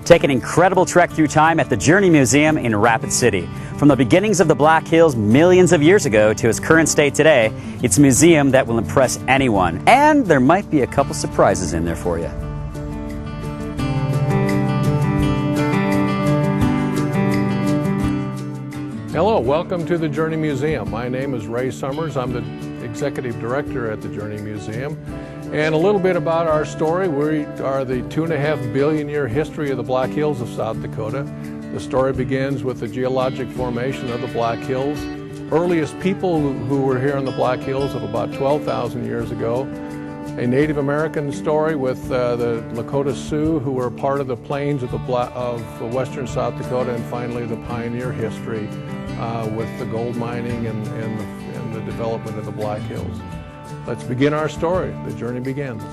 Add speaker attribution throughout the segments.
Speaker 1: Take an incredible trek through time at the Journey Museum in Rapid City. From the beginnings of the Black Hills millions of years ago to its current state today, it's a museum that will impress anyone. And there might be a couple surprises in there for you.
Speaker 2: Hello, welcome to the Journey Museum. My name is Ray Summers. I'm the Executive Director at the Journey Museum. And a little bit about our story. We are the 2.5 billion year history of the Black Hills of South Dakota. The story begins with the geologic formation of the Black Hills. Earliest people who were here in the Black Hills of about 12,000 years ago. A Native American story with the Dakota Sioux, who were part of the plains of western South Dakota, and finally the pioneer history with the gold mining and the development of the Black Hills. Let's begin our story. The journey begins.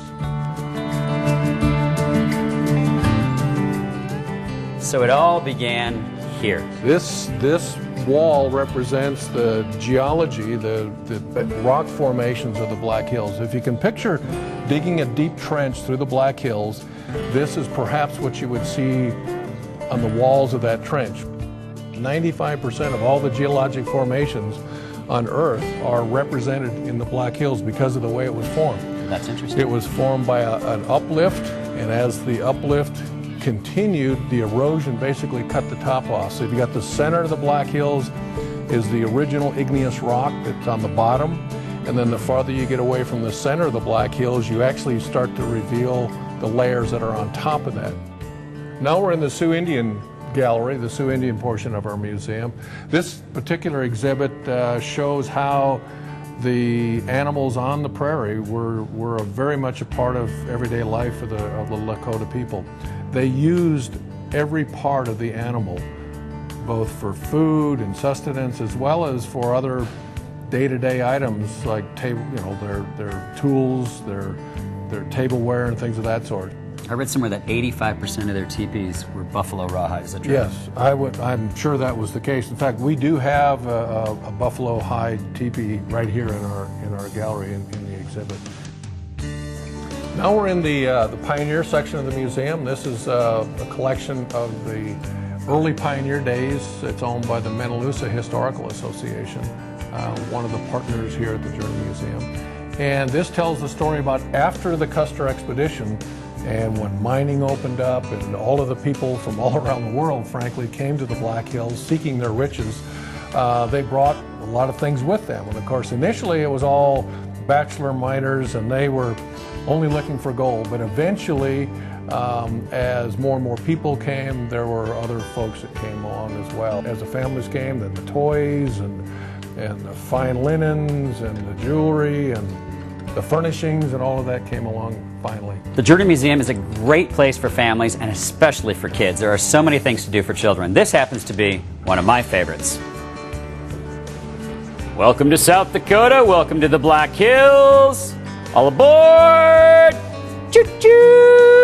Speaker 1: So it all began here.
Speaker 2: This wall represents the geology, the rock formations of the Black Hills. If you can picture digging a deep trench through the Black Hills, this is perhaps what you would see on the walls of that trench. 95% of all the geologic formations on Earth are represented in the Black Hills because of the way it was formed.
Speaker 1: That's interesting.
Speaker 2: It was formed by an uplift, and as the uplift continued, the erosion basically cut the top off. So you've got the center of the Black Hills is the original igneous rock that's on the bottom, and then the farther you get away from the center of the Black Hills, you actually start to reveal the layers that are on top of that. Now we're in the Sioux Indian gallery, the Sioux Indian portion of our museum. This particular exhibit shows how the animals on the prairie were very much a part of everyday life of the Lakota people. They used every part of the animal, both for food and sustenance, as well as for other day-to-day items like their tools, their tableware, and things of that sort.
Speaker 1: I read somewhere that 85% of their teepees were buffalo rawhide. Is that true?
Speaker 2: Yes, I'm sure that was the case. In fact, we do have a buffalo hide teepee right here in our gallery in the exhibit. Now we're in the pioneer section of the museum. This is a collection of the early pioneer days. It's owned by the Menalusa Historical Association, one of the partners here at the Journey Museum. And this tells the story about after the Custer expedition, and when mining opened up and all of the people from all around the world, frankly, came to the Black Hills seeking their riches, they brought a lot of things with them. And of course, initially it was all bachelor miners, and they were only looking for gold. But eventually, as more and more people came, there were other folks that came along as well. As the families came, then the toys and the fine linens and the jewelry and the furnishings and all of that came along finally.
Speaker 1: The Journey Museum is a great place for families and especially for kids. There are so many things to do for children. This happens to be one of my favorites. Welcome to South Dakota. Welcome to the Black Hills. All aboard! Choo-choo!